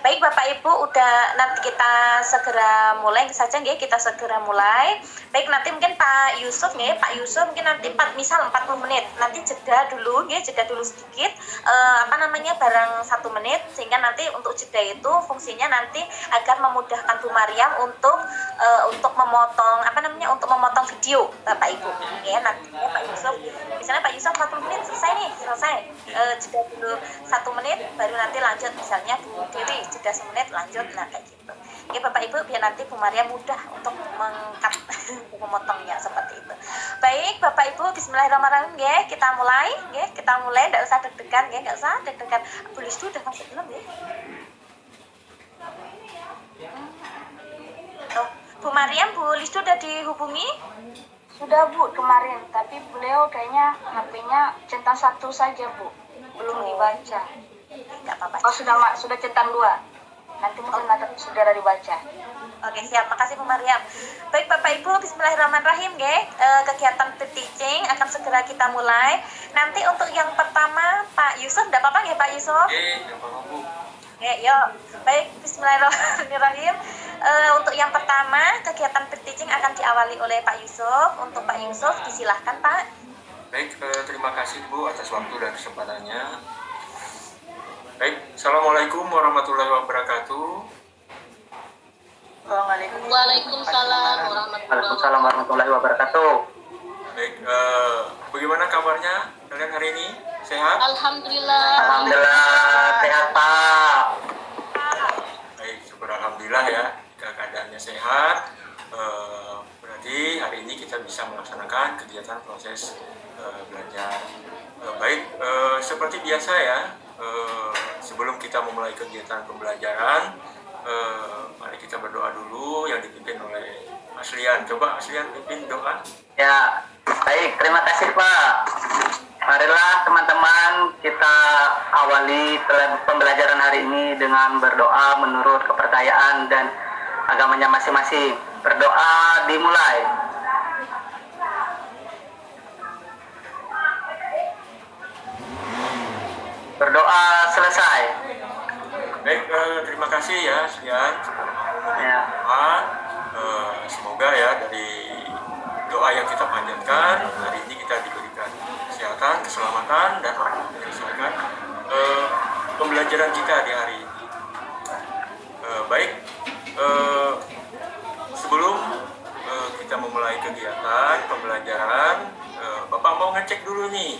Baik Bapak Ibu, udah nanti kita segera mulai saja nggih, kita segera mulai. Baik, nanti mungkin Pak Yusuf nggih, Pak Yusuf mungkin nanti misal 40 menit. Nanti jeda dulu nggih, jeda dulu sedikit barang 1 menit sehingga nanti untuk jeda itu fungsinya nanti agar memudahkan Bu Mariam untuk memotong untuk memotong video Bapak Ibu. Ya, nanti ya, Pak Yusuf. Misalnya Pak Yusuf 40 menit selesai. Jeda dulu 1 menit baru nanti lanjut, misalnya Bu Dewi jeda 1 menit lanjut, nah kayak gitu. Oke Bapak Ibu, biar nanti Bu Maria mudah untuk mengkat memotongnya seperti itu. Baik Bapak Ibu, bismillahirrahmanirrahim ya, kita mulai, enggak usah deg-degan ya, enggak usah deg-degan. Bu Listu udah masuk belum ya? Oh, Bu Mariam, Bu Listu udah dihubungi? Sudah Bu, kemarin, tapi beliau kayaknya HP-nya centang 1 saja Bu, belum dibaca. Enggak apa-apa. Oh sudah centang 2. Nanti mungkin ada saudara dibaca. Oke, siap. Makasih Bu Mariam. Baik Bapak Ibu, bismillahirrahmanirrahim nggih. Kegiatan teaching akan segera kita mulai. Nanti untuk yang pertama Pak Yusuf, enggak apa-apa nggih Pak Yusuf? Enggak apa-apa Bu. Oke, yuk. Baik, bismillahirrahmanirrahim. Untuk yang pertama, kegiatan teaching akan diawali oleh Pak Yusuf. Untuk Pak Yusuf, disilahkan Pak. Baik, terima kasih Bu atas waktu dan kesempatannya. Baik, Assalamualaikum warahmatullahi wabarakatuh. Waalaikumsalam warahmatullahi wabarakatuh. Baik, bagaimana kabarnya kalian hari ini? Sehat? Alhamdulillah. Alhamdulillah sehat Pak. Baik, syukur alhamdulillah ya, keadaannya sehat. Berarti hari ini kita bisa melaksanakan kegiatan proses belajar. Baik, seperti biasa ya, sebelum kita memulai kegiatan pembelajaran, mari kita berdoa dulu yang dipimpin oleh Aslian. Coba Aslian pimpin doa. Ya, baik, terima kasih Pak. Marilah teman-teman kita awali pembelajaran hari ini dengan berdoa menurut kepercayaan dan agamanya masing-masing. Berdoa dimulai. Berdoa selesai. Baik, terima kasih ya Aslian. Ya. Semoga ya dari doa yang kita panjatkan hari ini kita diberikan kesehatan, keselamatan dan menyelesaikan pembelajaran kita di hari ini. Baik, sebelum kita memulai kegiatan pembelajaran, Bapak mau ngecek dulu nih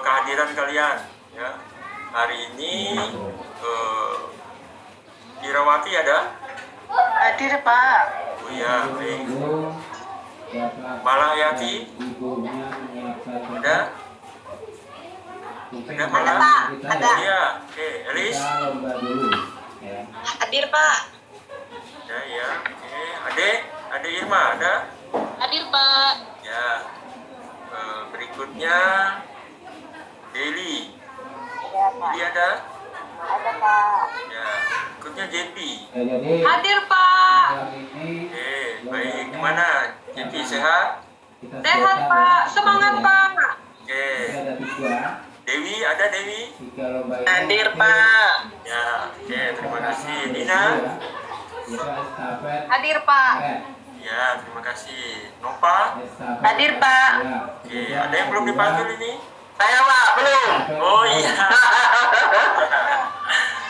kehadiran kalian ya. Hari ini Irawati ada? Hadir Pak. Oh iya, baik. Malayati? Ada? Ada Malah? Pak, ada. Iya, oke. Elis? Hadir Pak. Ada ya, oke. Ade Irma ada? Hadir Pak. Ya. Berikutnya Deli. Deli ada? Ada Pak. Ya. Berikutnya JP. Hadir Pak. Oke, baik. Gimana? JP sehat? Sehat Pak. Semangat Pak. Oke. Dewi, ada Dewi? Hadir Pak. Ya, oke. Terima kasih. Dina? Hadir Pak. Ya, terima kasih. Nova? Hadir Pak. Oke, ada yang belum dipanggil ini? Saya Pak, belum. Oh iya.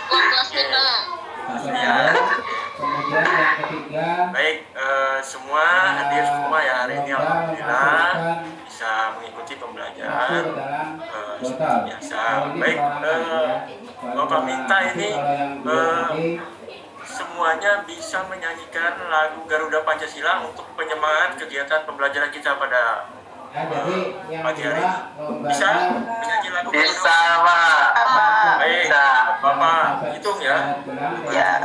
Kelas Pak. Ya. Kemudian yang ketiga, Baik, semua hadir semua ya hari ini alhamdulillah bisa mengikuti pembelajaran seperti biasa. Baik, Bapak minta ini semuanya bisa menyanyikan lagu Garuda Pancasila untuk penyemangat kegiatan pembelajaran kita pada pagi hari ini. Bisa menyanyi lagu Garuda? Bisa Pak. Baik, Bisa. Bapak hitung ya. Ya.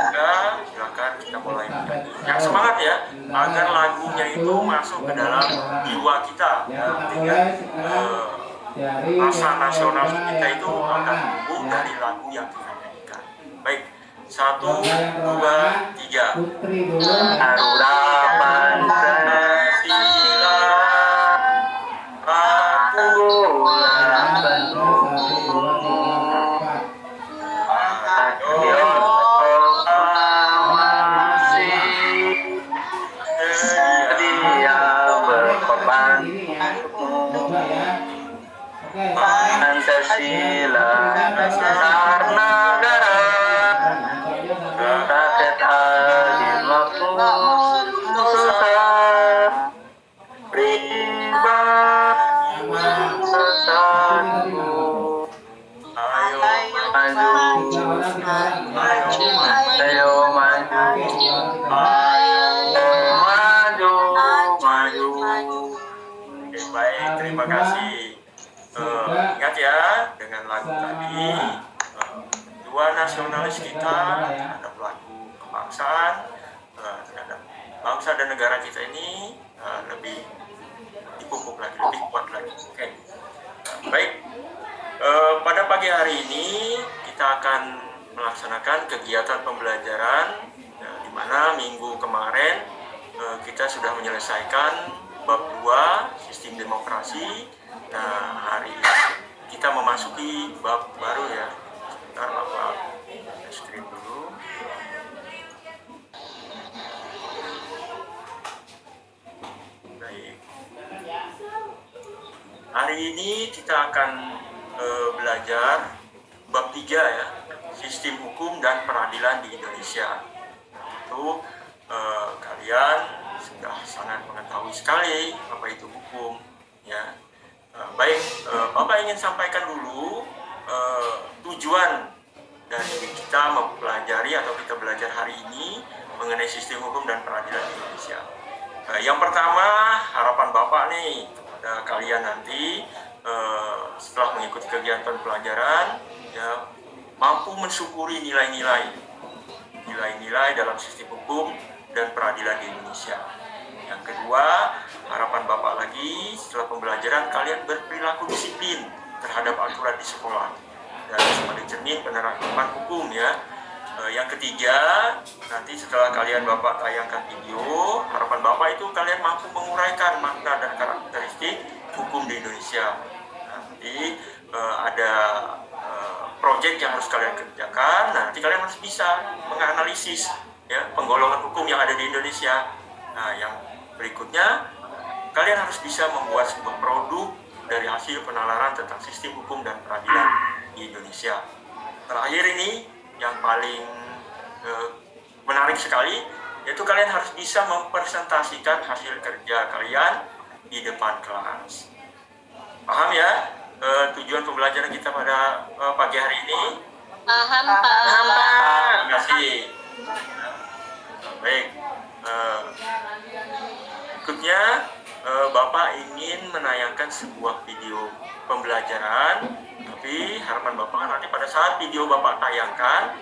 Silakan kita mulai menyanyi. Yang semangat ya, agar lagunya itu masuk ke dalam jiwa kita. Ya, artinya rasa nasional kita itu akan tumbuh dari lagu yang kita nyanyikan. Baik, 1, 2, 3. Putri dulu. Garuda Pancasila, akulah patriot Pancasila dasar negara, rakyat adil makmur susah, pribadi bersatu. Ayo maju, ayo maju, maju. Oke, baik, terima kasih. Ingat ya, dengan lagu tadi, dua nasionalis kita terhadap lagu kebangsaan, terhadap bangsa dan negara kita ini lebih dipupuk lagi, lebih kuat lagi. Oke, baik. Pada pagi hari ini kita akan melaksanakan kegiatan pembelajaran, di mana minggu kemarin kita sudah menyelesaikan bab 2 sistem demokrasi. Nah, hari ini kita memasuki bab baru ya. Sebentar, Bapak screen dulu. Baik. Hari ini kita akan belajar bab 3 ya, sistem hukum dan peradilan di Indonesia. Itu kalian sudah sangat mengetahui sekali apa itu hukum ya. Baik, Bapak ingin sampaikan dulu tujuan dari kita mempelajari atau kita belajar hari ini mengenai sistem hukum dan peradilan di Indonesia. Yang pertama, harapan Bapak nih kepada kalian nanti setelah mengikuti kegiatan pelajaran ya, mampu mensyukuri nilai-nilai dalam sistem hukum dan peradilan di Indonesia. Yang kedua, harapan Bapak lagi setelah pembelajaran kalian berperilaku disiplin terhadap aturan di sekolah dan sebagai cermin penerapan hukum ya. Yang ketiga, nanti setelah kalian Bapak tayangkan video, harapan Bapak itu kalian mampu menguraikan makna dan karakteristik hukum di Indonesia. Nanti ada proyek yang harus kalian kerjakan. Nanti kalian harus bisa menganalisis ya penggolongan hukum yang ada di Indonesia. Nah, yang berikutnya kalian harus bisa membuat sebuah produk dari hasil penalaran tentang sistem hukum dan peradilan di Indonesia. Terakhir ini yang paling menarik sekali, yaitu kalian harus bisa mempresentasikan hasil kerja kalian di depan kelas. Paham ya tujuan pembelajaran kita pada pagi hari ini? Paham, Pak. Terima kasih. Baik, berikutnya Bapak ingin menayangkan sebuah video pembelajaran, tapi harapan Bapak nanti pada saat video Bapak tayangkan,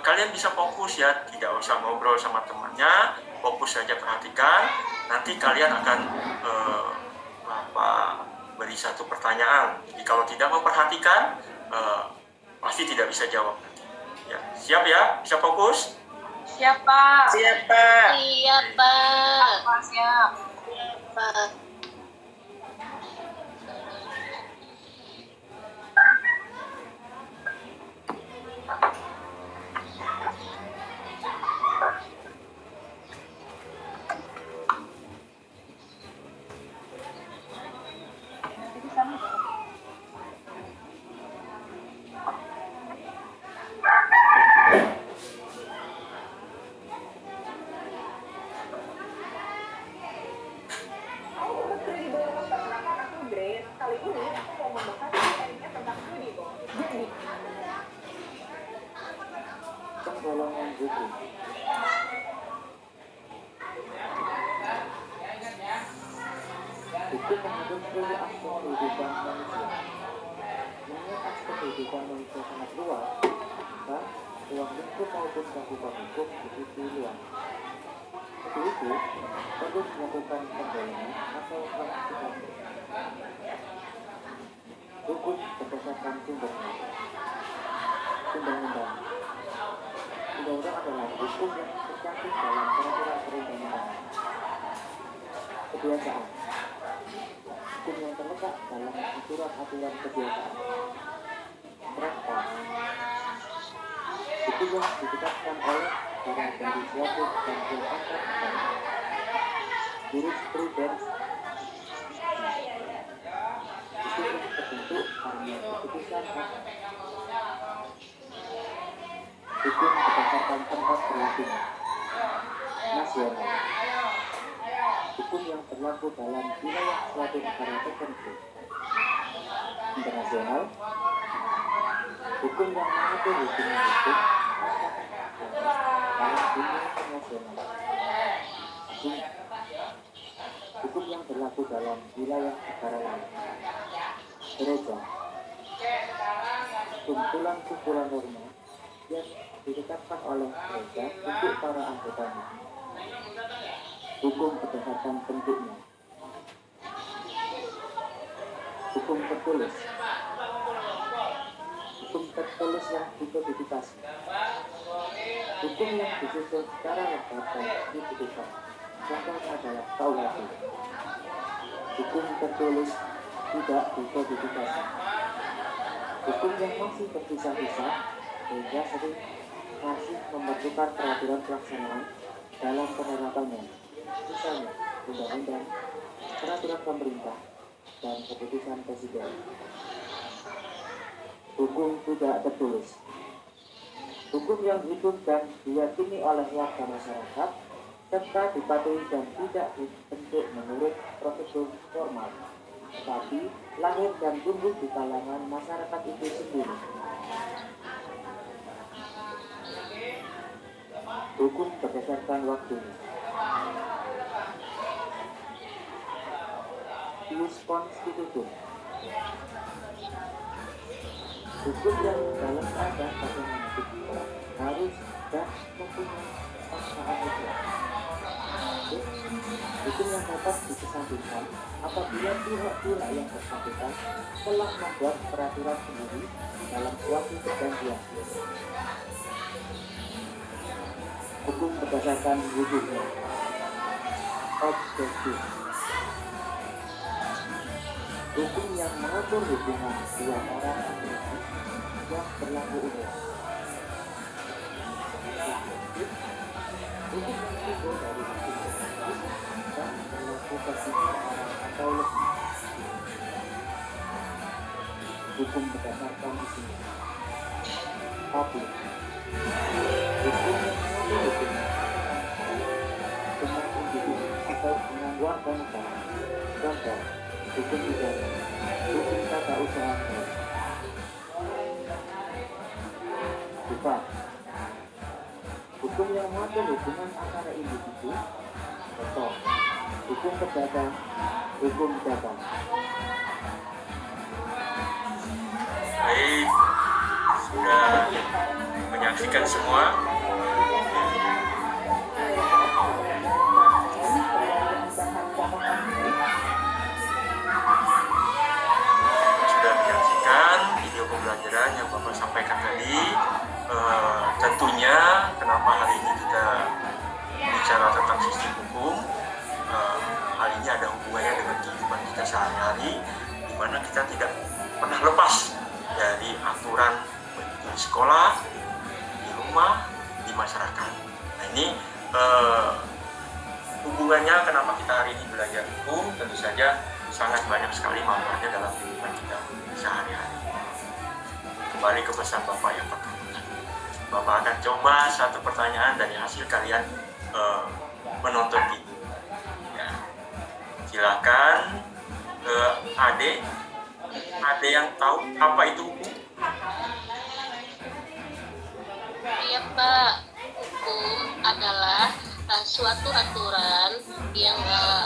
kalian bisa fokus ya, tidak usah ngobrol sama temannya, fokus saja perhatikan. Nanti kalian akan Bapak beri satu pertanyaan. Jadi kalau tidak memperhatikan, pasti tidak bisa jawab nanti. Ya, siap ya? Bisa fokus? Siapa? Siapa? Siap. Siapa? Penggolongan hukum. Hukum mengatur seluruh aspek kehidupan manusia. Mengingat aspek kehidupan manusia sangat luas, maka ruang lingkup maupun cakupan hukum begitu luas. Untuk itu, perlu melakukan penggolongan atau klasifikasi. Hukum berdasarkan sumbernya. Undang-undang. Undang-undang adalah hukum yang tercantum dalam peraturan perundang-undangan. Kebiasaan. Hukum yang terletak dalam aturan-aturan kebiasaan. Traktat. Hukum yang ditetapkan oleh para legislatif dan filsafat negara. Jurisprudensi. Hukum yang untuk karena keputusan hak hukum berdasarkan tempat berlakunya. Nasional, hukum yang berlaku dalam wilayah suatu negara tertentu. Internasional, hukum yang mengatur hubungan hukum dalam dunia internasional. Asing, hukum yang berlaku dalam wilayah negara lain. Gereja, kumpulan norma yang ditetapkan oleh gereja untuk para anggotanya. Hukum berdasarkan bentuknya. Hukum tertulis, hukum tertulis yang dikodifikasi. Hukum yang disusun secara lengkap dan diputuskan. Contohnya adalah KUHP. Hukum tertulis tidak dikodifikasi. Hukum yang masih terpisah-pisah sehingga sering masih membutuhkan peraturan pelaksanaan dalam penerapannya. Misalnya, undang-undang, peraturan pemerintah, dan keputusan presiden. Hukum tidak tertulis, hukum yang dihitung dan diyakini oleh warga masyarakat serta dipatuhi dan tidak dibentuk menurut prosedur formal, tetapi lahir dan tumbuh di kalangan masyarakat itu sendiri. Hukum berdasarkan waktunya. Ius Constitutum, hukum yang dalam keadaan bagaimana harus dan mempunyai paksaan mutlak. Hukum yang dapat dikesampingkan apabila pihak-pihak yang bersangkutan telah membuat peraturan sendiri dalam suatu perjanjian. Hukum berdasarkan wujudnya. Objektif, hukum yang mengatur hubungan dua orang yang berlaku umum. Hukum yang timbul dari hukum dan berlaku bagi orang atau lebih. Hukum berdasarkan isinya. Publik, hukum yang mengatur hubungan dengan individu atau dengan warga negara. Contoh, hukum pidana, hukum tata usaha negara. Privat, hukum yang mengatur hubungan antara individu. Contoh, hukum perdata, hukum dagang. Baik, sudah menyaksikan semua. Sudah menyaksikan video pembelajaran yang Bapak sampaikan tadi. Tentunya kenapa hari ini kita bicara tentang sistem hukum, hal ini ada hubungannya dengan kehidupan kita sehari-hari, di mana kita tidak pernah lepas dari aturan baik itu di sekolah, di rumah, di masyarakat. Nah ini hubungannya kenapa kita hari ini belajar hukum, tentu saja sangat banyak sekali manfaatnya dalam kehidupan kita sehari-hari. Kembali ke pesan Bapak yang pertama. Bapak akan coba satu pertanyaan dari hasil kalian menonton video. Ya. Silakan Ade yang tahu apa itu hukum? Iya Pak, hukum adalah suatu aturan yang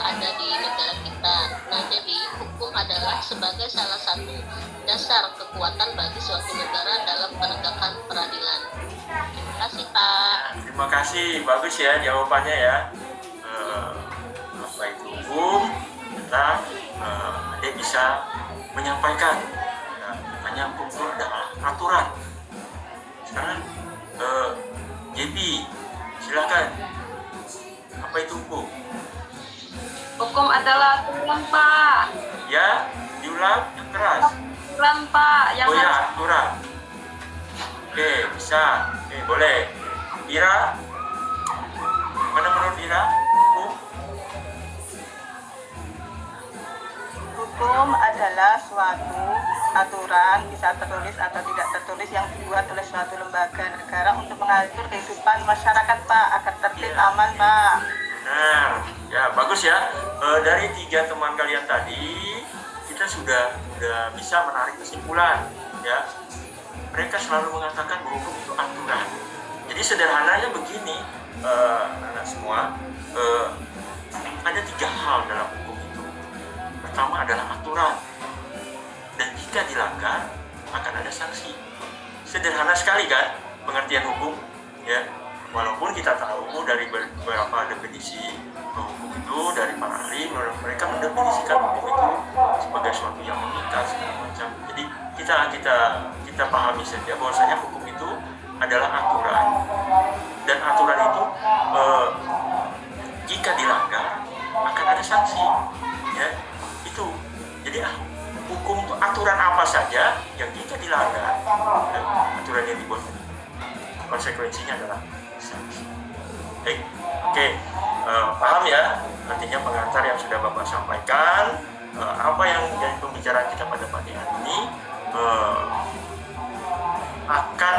ada di negara kita. Nah, jadi hukum adalah sebagai salah satu dasar kekuatan bagi suatu negara dalam penegakan peradilan. Terima kasih Pak. Terima kasih, bagus ya jawabannya ya. Apa itu hukum? Kita Ade bisa menyampaikan. Hanya hukum itu adalah aturan. Sekarang JP, silakan. Apa itu hukum? Hukum adalah aturan, Pak. Ya, diulang yang keras. Aturan, Pak. Yang Oh ya, aturan. Oke, bisa. Oke, boleh. Ira, mana menurut Ira? Hukum adalah suatu aturan bisa tertulis atau tidak tertulis yang dibuat oleh suatu lembaga negara untuk mengatur kehidupan masyarakat Pak agar tertib aman Pak. Nah, ya bagus ya. Dari 3 teman kalian tadi kita sudah bisa menarik kesimpulan ya. Mereka selalu mengatakan bahwa hukum itu aturan. Jadi sederhananya begini, anak semua, ada 3 hal dalam hukum itu. Pertama adalah aturan, dan jika dilanggar akan ada sanksi. Sederhana sekali kan pengertian hukum ya. Walaupun kita tahu dari beberapa definisi hukum itu dari para ahli, mereka mendefinisikan hukum itu sebagai suatu yang mengikat segala macam. Jadi kita pahami saja bahwasanya hukum itu adalah aturan, dan aturan itu jika dilanggar akan ada sanksi ya. Itu jadi hukum itu aturan apa saja yang jika dilanggar ya, aturan yang dibuat konsekuensinya adalah sanksi. Oke, paham ya artinya pengantar yang sudah Bapak sampaikan, apa yang menjadi pembicaraan kita pada pagi hari ini akan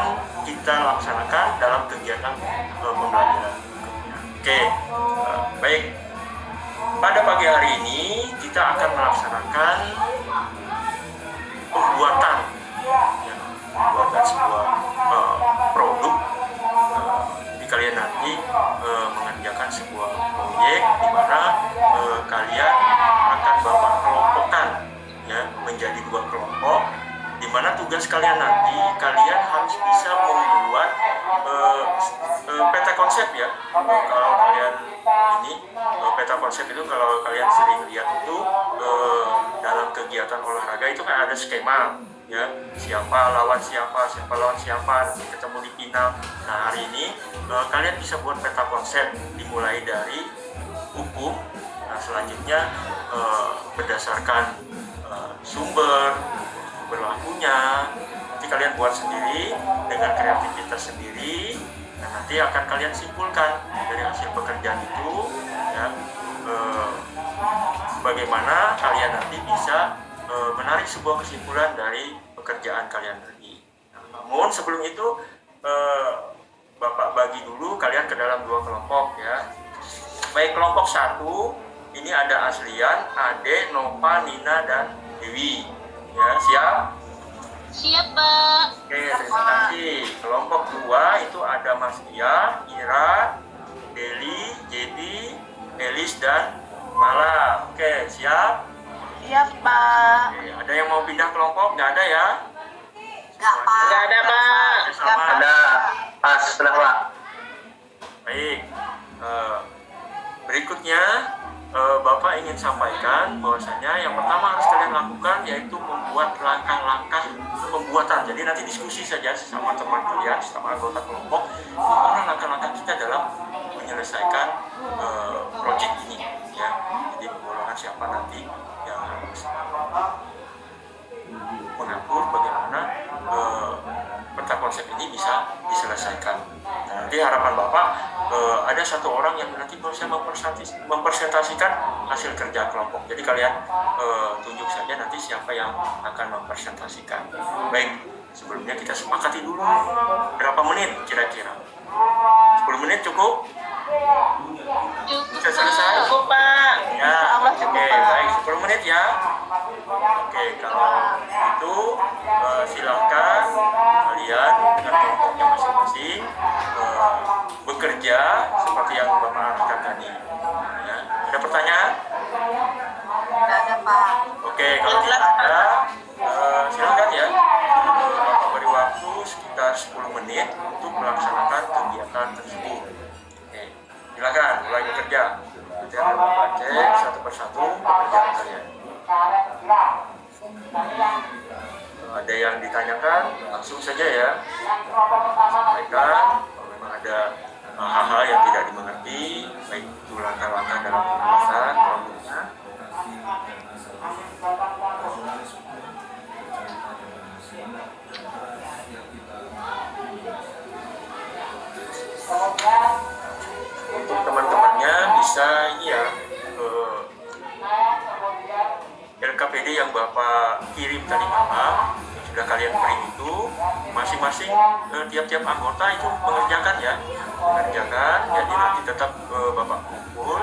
kita laksanakan dalam kegiatan pembelajaran. Oke, baik. Pada pagi hari ini kita akan melaksanakan pembuatan sebuah produk. Jadi kalian nanti mengerjakan sebuah proyek di mana kalian akan Bapak kelompokkan ya menjadi 2 kelompok, di mana tugas kalian nanti kalian harus bisa membuat peta konsep ya. Kalau kalian peta konsep itu kalau kalian sering lihat itu dalam kegiatan olahraga itu kan ada skema ya, siapa lawan siapa lawan siapa, nanti ketemu di final. Nah hari ini kalian bisa buat peta konsep dimulai dari hukum. Nah selanjutnya berdasarkan sumber berlakunya nanti kalian buat sendiri dengan kreativitas sendiri. Nah, nanti akan kalian simpulkan dari hasil pekerjaan itu ya, bagaimana kalian nanti bisa menarik sebuah kesimpulan dari pekerjaan kalian tadi. Nah, namun sebelum itu Bapak bagi dulu kalian ke dalam 2 kelompok ya. Baik, kelompok 1 ini ada Aslian, Ade, Nova, Nina, dan Dewi. Ya, siap? Siap, Pak. Oke, terima kasih. Kelompok 2 itu ada Mas Ia, Ira, Deli, Jadi, Elis, dan Mala. Oke, siap? Siap Pak. Oke, ada yang mau pindah kelompok? Nggak ada ya? Nggak ada Pak. Sama. Ada pas sudah Pak. Baik. Berikutnya Bapak ingin sampaikan bahwasanya yang pertama harus kalian lakukan yaitu membuat langkah-langkah pembuatan. Jadi nanti diskusi saja sesama teman kalian, sesama anggota kelompok, gimana langkah-langkah kita dalam menyelesaikan proyek ini. Ya, jadi golongan siapa nanti yang harus mengatur bagaimana peta konsep ini bisa diselesaikan. Nah, nanti harapan Bapak ada 1 orang yang nanti bisa mempresentasikan hasil kerja kelompok. Jadi kalian tunjuk saja nanti siapa yang akan mempresentasikan. Baik, sebelumnya kita sepakati dulu berapa menit kira-kira. 10 menit cukup? Bisa selesai? Cukup Pak. Ya, Allah cukup oke, Pak. baik 10 menit ya. Oke, kalau itu silakan kalian dengan kelompoknya masing-masing bekerja seperti yang Bapak arahkan tadi. Ya. Ada pertanyaan? Tidak ada Pak. Oke, kalau tidak ada, silakan ya. Bapak beri waktu sekitar 10 menit untuk melaksanakan kegiatan tersebut. Oke, silakan mulai bekerja. Nanti akan Bapak cek satu persatu pekerjaan kalian. Ada yang ditanyakan, langsung saja ya. Sampaikan kalau memang ada hal-hal yang tidak dimengerti, baik itu langkah-langkah dalam pengawasan kelompoknya. Untuk teman-temannya bisa ini ya, LKPD LKPD yang Bapak kirim tadi malam, yang sudah kalian print itu, masing-masing tiap-tiap anggota itu mengerjakan ya, mengerjakan. Jadi nanti tetap Bapak kumpul,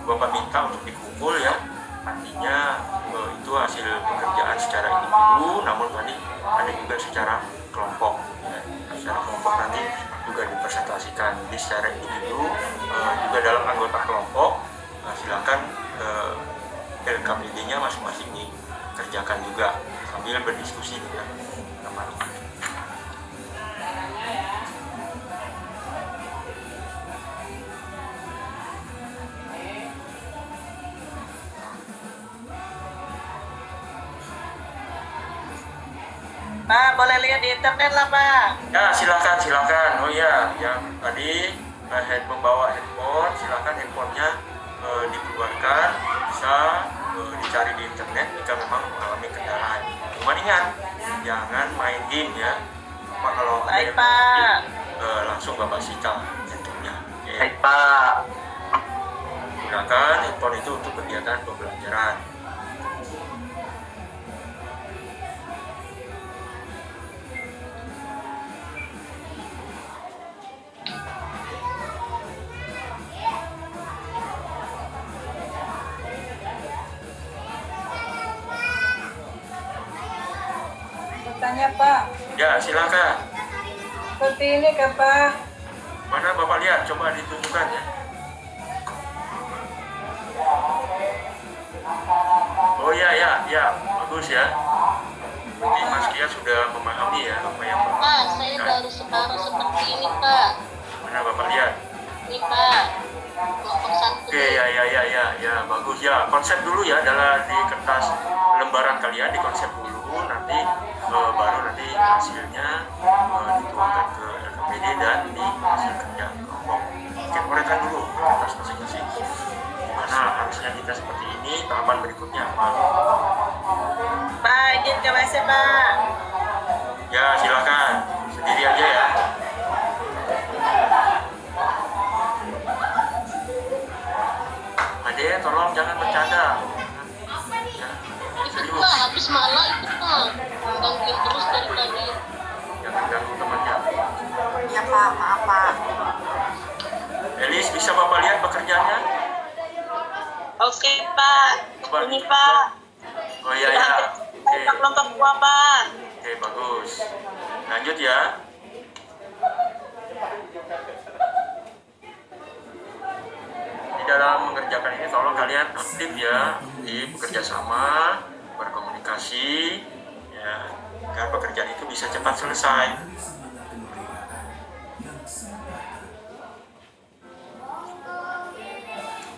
Bapak minta untuk dikumpul ya. Artinya itu hasil pekerjaan secara individu, namun tadi ada juga secara kelompok. Ya. Secara kelompok nanti juga dipresentasikan. Jadi secara individu juga dalam anggota kelompok, silakan LKPD-nya masing-masing dikerjakan juga sambil berdiskusi dengan teman-teman. Pak, boleh lihat di internet lah, Pak. Ya, silakan. Oh ya, yang tadi membawa handphone, silakan handphonenya dikeluarkan, bisa dicari di internet jika memang mengalami kendala. Cuma ingat, jangan main game ya. Pak, kalau ada Baik, yang Pak. main game, langsung Bapak sita handphonenya. Oke. Baik Pak. Gunakan handphone itu untuk kegiatan pembelajaran. Tanya, Pak. Ya, silakan. Seperti ini kan, Pak? Mana Bapak lihat? Coba ditunjukkan ya. Oh ya, bagus ya. Berarti Mas Kia sudah memahami ya apa yang Bapak Pak, saya inginkan. baru sekarang seperti ini, Pak. Mana Bapak lihat? Ini, Pak. Kelompok satu. Oke, ya, bagus ya. Konsep dulu ya, adalah di kertas lembaran kalian di konsep dulu, nanti baru nanti hasilnya dituangkan ke LKPD dan di hasil kerja kelompok. Oke, uraikan dulu kertas masing-masing. Gimana harusnya kita seperti ini, tahapan berikutnya apa? Pak, izin ke WC, Pak. Ya, silakan. Sendiri aja ya. Ade, tolong jangan bercanda. Ya, Itu, serius. Pak. Habis malah itu, Pak. Gangguin terus dari tadi. Jangan ganggu temannya. Ya, Pak. Maaf, Pak. Elis, bisa Bapak lihat pekerjaannya? Oke, Pak. Coba. Ini, Pak. Oh iya ya. Oke. Kelompok dua, Pak. Oke, bagus. Lanjut ya. Di dalam mengerjakan ini tolong kalian aktif ya, di bekerja sama, berkomunikasi, ya, agar pekerjaan itu bisa cepat selesai.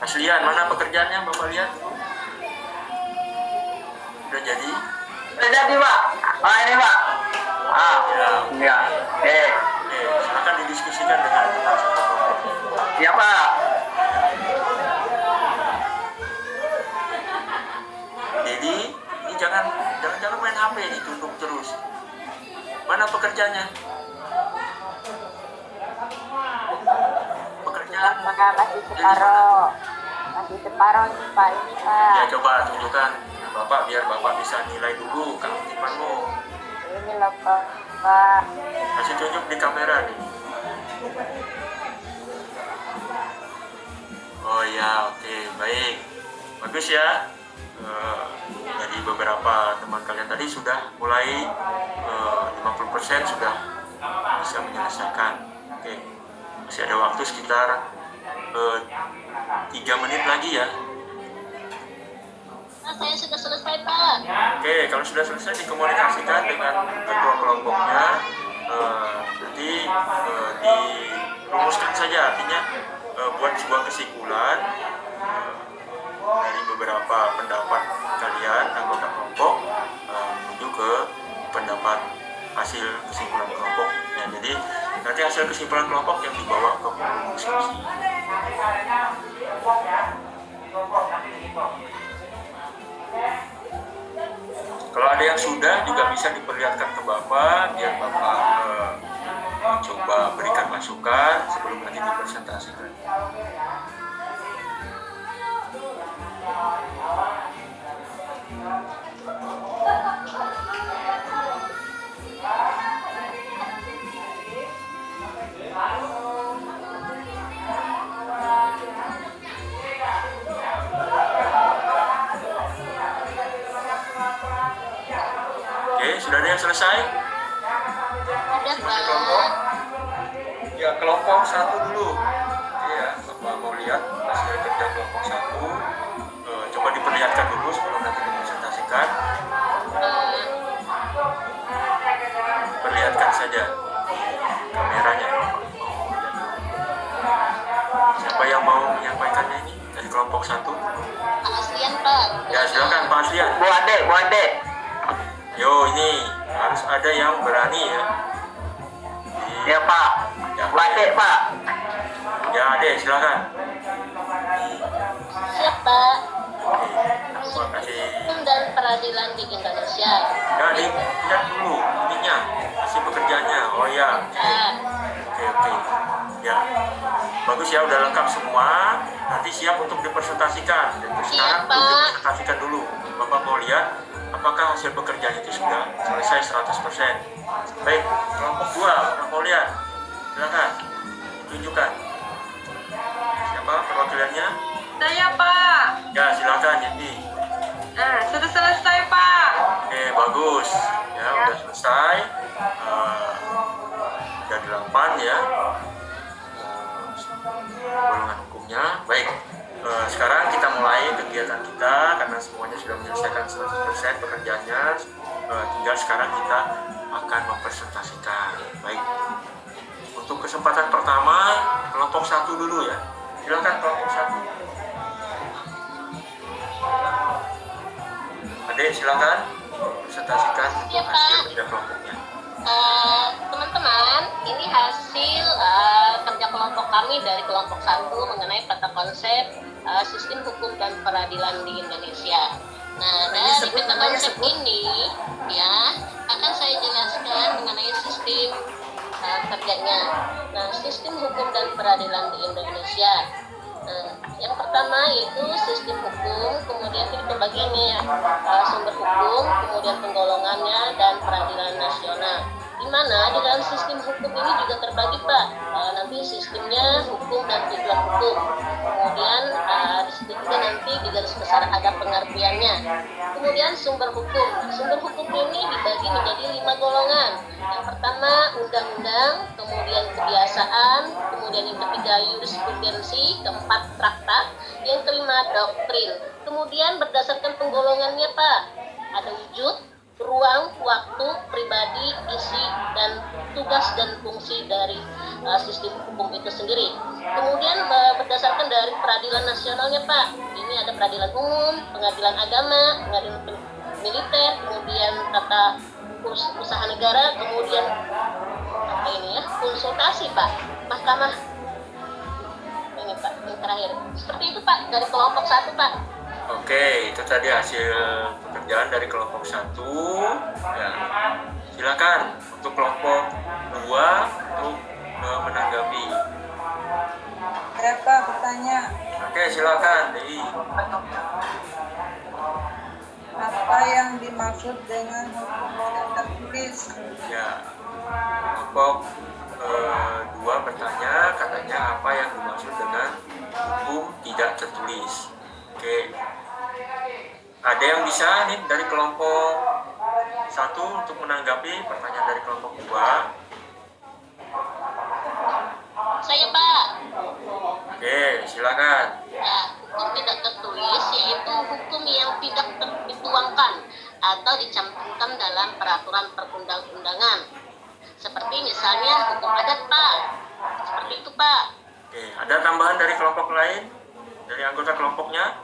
Aslian, mana pekerjaannya Bapak lihat? Udah jadi? Udah jadi Pak. Ah ini Pak. Ah Ya. ya. Oke, silakan didiskusikan dengan teman satu kelompok. Ya Pak. Jadi ini jangan main HP ditunduk terus. Mana pekerjaannya? Pekerjaan Masih separuh. Masih separuh nih Pak, ini Pak. ya coba tunjukkan Bapak biar Bapak bisa nilai dulu keaktifanmu. Ini loh Pak. Kasih tunjuk di kamera nih. Oh ya, oke, baik. Bagus ya. Dari beberapa teman kalian tadi sudah mulai 50% sudah bisa menyelesaikan. Oke, masih ada waktu sekitar 3 menit lagi ya. Nah, saya sudah selesai, Pak. Oke, kalau sudah selesai dikomunikasikan dengan ketua kelompoknya. Nanti dirumuskan saja, artinya buat sebuah kesimpulan dari beberapa pendapat kalian anggota kelompok menuju ke pendapat hasil kesimpulan kelompok. Ya, jadi nanti hasil kesimpulan kelompok yang dibawa ke forum diskusi. Kalau ada yang sudah juga bisa diperlihatkan ke Bapak biar Bapak coba berikan masukan sebelum nanti dipresentasikan. Oke, sudah ada yang selesai? Udah Masih kelompok? Pak. Ya, kelompok 1 dulu. Iya, Bapak mau lihat hasil kerja kelompok 1. Coba diperlihatkan dulu sebelum nanti dipresentasikan. Perlihatkan saja kameranya. Siapa yang mau menyampaikannya ini dari kelompok 1? Pak Aslian Pak. Ya, silakan Pak Aslian. Bu Ade. Yo, ini harus ada yang berani ya. Ya Pak. Bu Ade Pak. Ya, Ade, silakan. Siap Pak. Terima kasih. Hukum dan peradilan di Indonesia. Ya, lihat dulu ininya, hasil pekerjaannya. Oh ya, Pak. oke. Ya, bagus ya, udah lengkap semua. Nanti siap untuk dipresentasikan. Dan sekarang Pak. dipresentasikan dulu. Bapak mau lihat apakah hasil pekerjaan itu sudah selesai 100%. Baik, kelompok 2, Bapak mau lihat. Silakan, tunjukkan. Siapa perwakilannya? Saya Pak. Ya, silakan Yenti. Sudah selesai Pak. Oke, bagus. Ya, udah selesai. Udah 8 ya. Golongan hukumnya. Baik. Sekarang kita mulai kegiatan kita karena semuanya sudah menyelesaikan 100% pekerjaannya. Tinggal sekarang kita akan mempresentasikan. Baik. Untuk kesempatan pertama, kelompok 1 dulu ya. Silakan kelompok 1. Adik, silakan presentasikan Iya, Pak. hasil kerja kelompoknya. Teman-teman, ini hasil kerja kelompok kami dari kelompok 1 mengenai peta konsep sistem hukum dan peradilan di Indonesia. Nah, dari peta konsep ini ya akan saya jelaskan mengenai sistem kerjanya. Nah, sistem hukum dan peradilan di Indonesia. Yang pertama yaitu sistem hukum, kemudian ini pembagiannya ya, sumber hukum, kemudian penggolongannya dan peradilan nasional. Di mana di dalam sistem hukum ini juga terbagi Pak, nanti sistemnya hukum dan tujuan hukum. Kemudian di situ juga nanti di garis besar ada pengertiannya. Kemudian sumber hukum. Sumber hukum ini dibagi menjadi 5 golongan. Yang pertama undang-undang, kemudian kebiasaan, kemudian yang ketiga jurisprudensi, keempat traktat, yang kelima doktrin. Kemudian berdasarkan penggolongannya Pak, ada wujud, ruang, waktu, pribadi, isi, dan tugas dan fungsi dari sistem hukum itu sendiri. Kemudian berdasarkan dari peradilan nasionalnya Pak, ini ada peradilan umum, pengadilan agama, pengadilan militer, kemudian tata usaha negara, kemudian ini ya konsultasi Pak, mahkamah. Ini Pak, yang terakhir. Seperti itu Pak dari kelompok 1 Pak. Oke, itu tadi hasil pekerjaan dari kelompok 1. Ya, silakan untuk kelompok 2 untuk menanggapi. Saya Pak bertanya, Oke, silakan Dewi. apa yang dimaksud dengan hukum tidak tertulis? Ya, kelompok 2 bertanya, katanya apa yang dimaksud dengan hukum tidak tertulis. Oke, ada yang bisa nih dari kelompok 1 untuk menanggapi pertanyaan dari kelompok 2? Saya Pak. Oke, silakan. Nah, hukum tidak tertulis yaitu hukum yang tidak dituangkan atau dicantumkan dalam peraturan perundang-undangan. Seperti misalnya hukum adat Pak. Seperti itu Pak. Oke, ada tambahan dari kelompok lain? Dari anggota kelompoknya?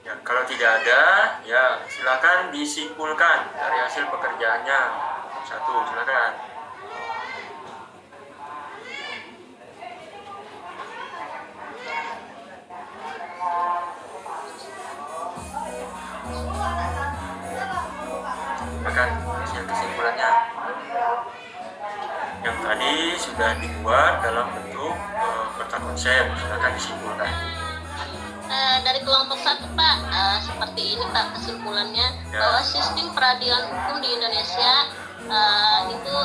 Ya, kalau tidak ada, ya silakan disimpulkan dari hasil pekerjaannya. 1, silakan. Silakan hasil kesimpulannya. Yang tadi sudah dibuat dalam bentuk peta konsep, silakan disimpulkan. Dari kelompok 1 Pak, seperti ini Pak kesimpulannya, Ya. bahwa sistem peradilan hukum di Indonesia itu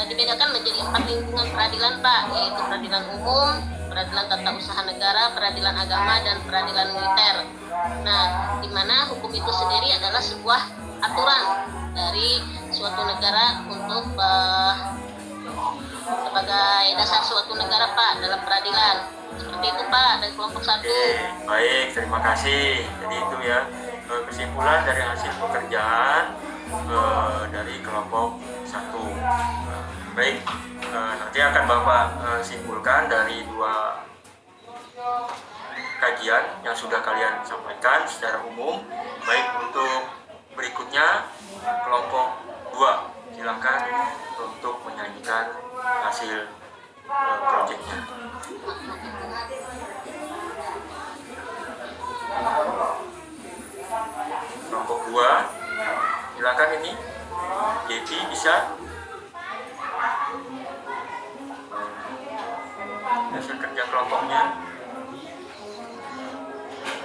dibedakan menjadi 4 lingkungan peradilan Pak, yaitu peradilan umum, peradilan tata usaha negara, peradilan agama, dan peradilan militer. Nah, di mana hukum itu sendiri adalah sebuah aturan dari suatu negara untuk sebagai dasar suatu negara Pak dalam peradilan. Seperti itu Pak dari kelompok 1. Oke, baik, terima kasih. Jadi itu ya kesimpulan dari hasil pekerjaan dari kelompok 1. Baik, nanti akan Bapak simpulkan dari 2 kajian yang sudah kalian sampaikan secara umum. Baik, untuk berikutnya kelompok 2, silakan untuk menyanyikan hasil proyeknya. Kelompok 2, silakan ini JP bisa hasil kerja kelompoknya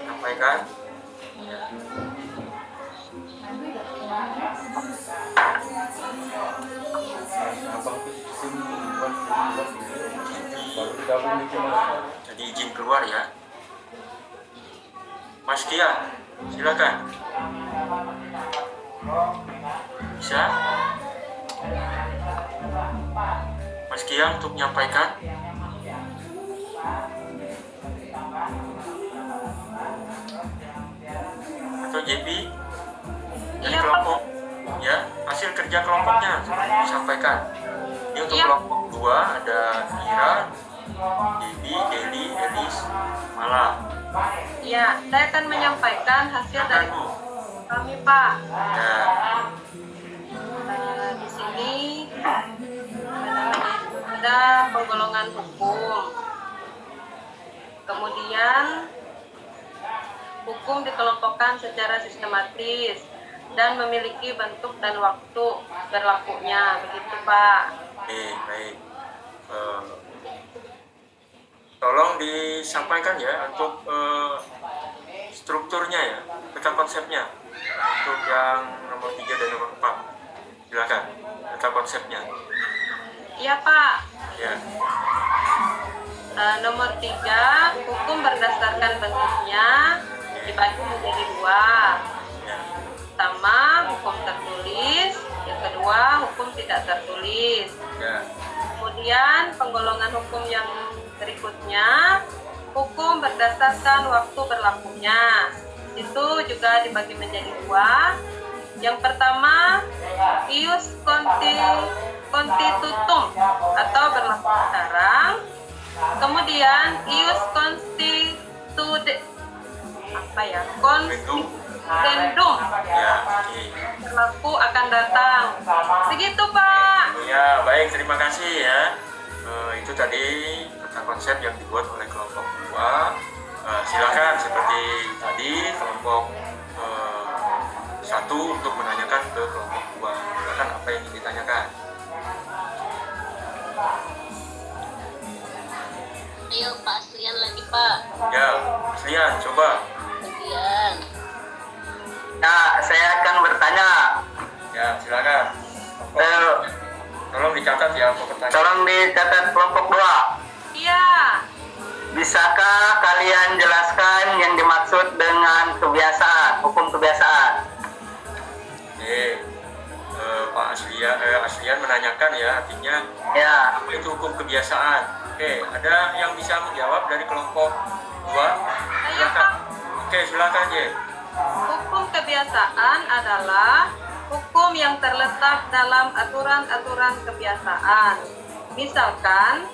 sampaikan ya. Jadi izin keluar ya. Mas Kia, silakan. Bisa? Mas Kia untuk menyampaikan. Atau JP dari kelompok ya, hasil kerja kelompoknya disampaikan. Ini untuk kelompok 2 ada Ira, Devi, Deli, Elis, Mala. Ya, saya akan menyampaikan hasil dari kami Pak. Ya. Di sini ada penggolongan hukum. Kemudian hukum dikelompokkan secara sistematis dan memiliki bentuk dan waktu berlakunya, begitu Pak. Baik. Tolong disampaikan ya untuk strukturnya ya, peta konsepnya untuk yang nomor 3 dan nomor 4. Silakan, peta konsepnya. Iya Pak. Ya. Nomor 3, hukum berdasarkan bentuknya dibagi menjadi 2. Pertama, hukum tertulis. Yang kedua, hukum tidak tertulis. Ya. Kemudian penggolongan hukum yang berikutnya, hukum berdasarkan waktu berlakunya. Itu juga dibagi menjadi 2. Yang pertama, ius constitutum atau berlaku sekarang. Kemudian ius constituendum berlaku akan datang. Begitu Pak. Ya, baik, terima kasih ya. Itu tadi peta konsep yang dibuat oleh kelompok 2. Silakan seperti tadi kelompok 1 untuk menanyakan ke kelompok 2. Silakan apa yang ingin ditanyakan. Ayo Pak Aslian lagi Pak. Ya, Aslian, coba. Aslian. Nah, saya akan bertanya. Ya, silakan. Tolong dicatat ya pertanyaan. Tolong dicatat kelompok 2. Iya. Bisakah kalian jelaskan yang dimaksud dengan kebiasaan, hukum kebiasaan? Pak Aslian menanyakan ya, artinya Ya. apa itu hukum kebiasaan? Ada yang bisa menjawab dari kelompok 2? Silakan. Silakan Je. Hukum kebiasaan adalah hukum yang terletak dalam aturan-aturan kebiasaan. Misalkan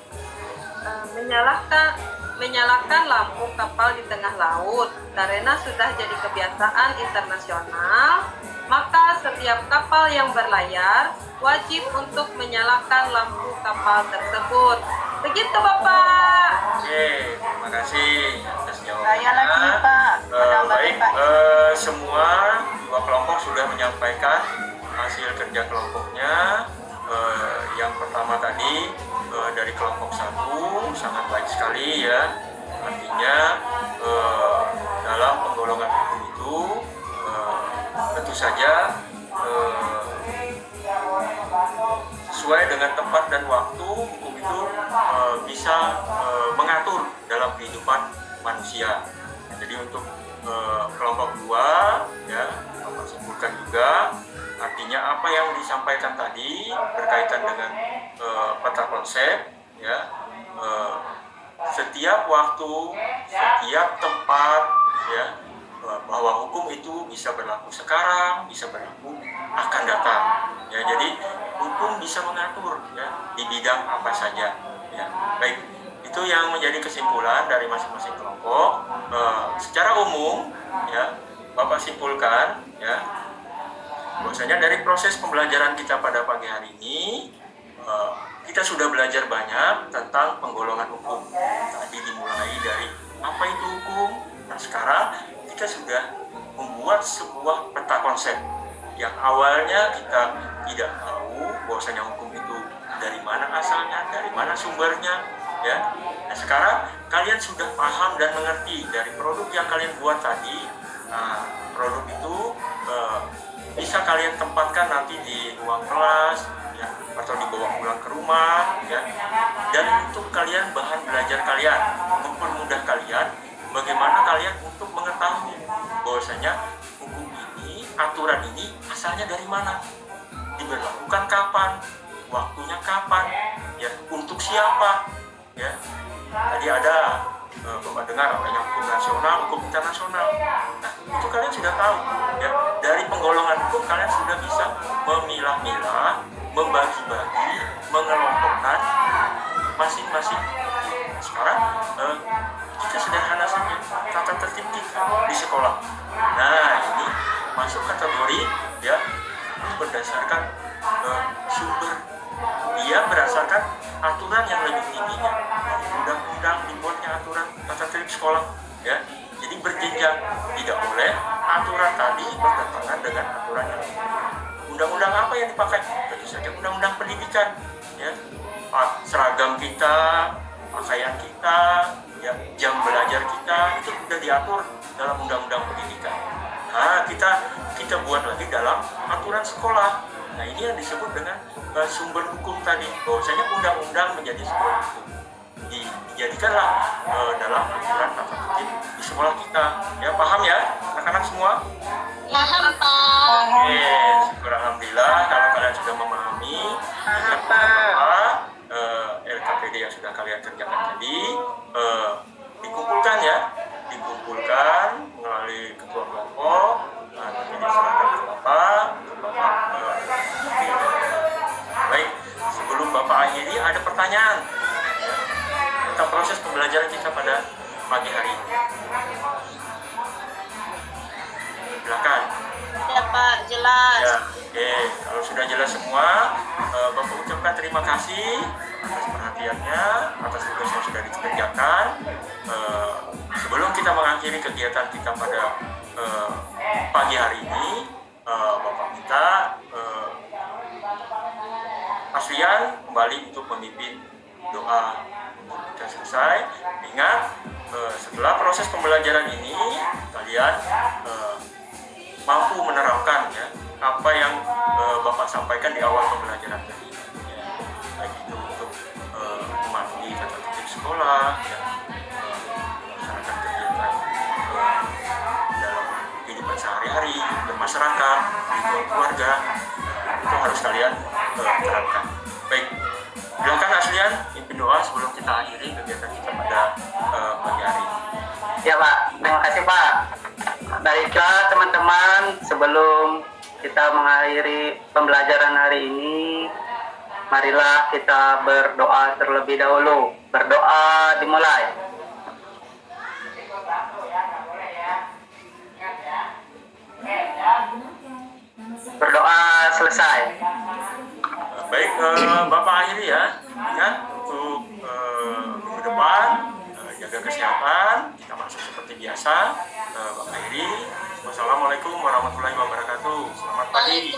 menyalakan lampu kapal di tengah laut karena sudah jadi kebiasaan internasional, maka setiap kapal yang berlayar wajib untuk menyalakan lampu kapal tersebut. Begitu Bapak. Terima kasih atas jawabannya. Saya lagi Pak. Baik, semua 2 kelompok sudah menyampaikan hasil kerja kelompoknya. Yang pertama tadi dari kelompok 1 sangat baik sekali ya. Artinya dalam penggolongan hukum itu tentu saja waktu hukum itu bisa mengatur dalam kehidupan manusia. Jadi untuk kelompok 2 ya, Bapak simpulkan juga, artinya apa yang disampaikan tadi berkaitan dengan peta konsep ya, setiap waktu, setiap tempat ya, bahwa hukum itu bisa berlaku sekarang, bisa berlaku akan datang ya. Jadi hukum bisa mengatur ya di bidang apa saja ya. Baik, itu yang menjadi kesimpulan dari masing-masing kelompok. Secara umum ya, Bapak simpulkan ya, bahwasanya dari proses pembelajaran kita pada pagi hari ini, kita sudah belajar banyak tentang penggolongan hukum. Tadi dimulai dari apa itu hukum. Nah, sekarang kita sudah membuat sebuah peta konsep yang awalnya kita tidak tahu bahwasanya hukum itu dari mana asalnya, dari mana sumbernya ya. Nah, sekarang kalian sudah paham dan mengerti dari produk yang kalian buat tadi. Nah, produk itu bisa kalian tempatkan nanti di ruang kelas ya, atau dibawa pulang ke rumah ya. Dan untuk kalian bahan belajar kalian, mempermudah kalian bagaimana kalian untuk mengetahui bahwasanya hukum ini, aturan ini asalnya dari mana, diberlakukan kapan, waktunya kapan ya, untuk siapa ya. Tadi ada Bapak dengar adanya hukum nasional, hukum internasional. Nah, itu kalian sudah tahu ya. Dari penggolongan hukum kalian sudah bisa memilah-milah, membagi-bagi, mengelompokkan masing-masing. Sekarang kita sederhana saja tata tertib kita di sekolah. Nah, ini masuk kategori ya berdasarkan sumber. Dia berdasarkan aturan yang lebih tingginya. Dari undang-undang dibuatnya aturan tata tertib sekolah ya. Jadi berjenjang, tidak boleh aturan tadi bertentangan dengan aturan yang lain. Undang-undang apa yang dipakai? Tentu saja undang-undang pendidikan ya. Seragam kita, pakaian kita, ya, jam belajar kita itu sudah diatur dalam undang-undang pendidikan. Nah, kita buat lagi dalam aturan sekolah. Nah, ini yang disebut dengan sumber hukum tadi, bahwasanya undang-undang menjadi sumber hukum. Dijadikanlah dalam aturan tata tertib di sekolah kita. Ya, paham ya anak-anak semua? Paham, Pak. Oke, syukur alhamdulillah kalau kalian sudah memahami apa LKPD yang sudah kalian kerjakan tadi, dikumpulkan ya, melalui ketua kelompok. Nanti diserahkan ke Bapak. Baik, sebelum Bapak akhiri ada pertanyaan tentang proses pembelajaran kita pada pagi hari ini. Silakan. Ya, Pak, jelas. Ya, oke. Kalau sudah jelas semua, Bapak ucapkan terima kasih atas perhatiannya, atas tugas yang sudah dikerjakan. Sebelum kita mengakhiri kegiatan kita pada pagi hari ini, Bapak minta Aslian kembali untuk memimpin doa untuk kita selesai. Ingat, setelah proses pembelajaran ini, kalian mampu menerapkan ya apa yang Bapak sampaikan di awal pembelajaran tadi. Ya, baik itu untuk mematuhi tata tertib sekolah, ya, melaksanakan kegiatan dalam kehidupan sehari-hari, bermasyarakat, kehidupan keluarga, itu harus kalian terapkan. Baik, silakan Aslian pimpin doa sebelum kita akhiri kegiatan kita pada pagi hari ini. Ya Pak, terima kasih Pak. Baiklah teman-teman, sebelum kita mengakhiri pembelajaran hari ini, marilah kita berdoa terlebih dahulu. Berdoa dimulai. Berdoa selesai. Baik, Bapak akhiri ya. Ingat untuk minggu depan jaga kesehatan, kita masuk seperti biasa. Bapak akhiri. Wassalamualaikum warahmatullahi wabarakatuh. Selamat pagi.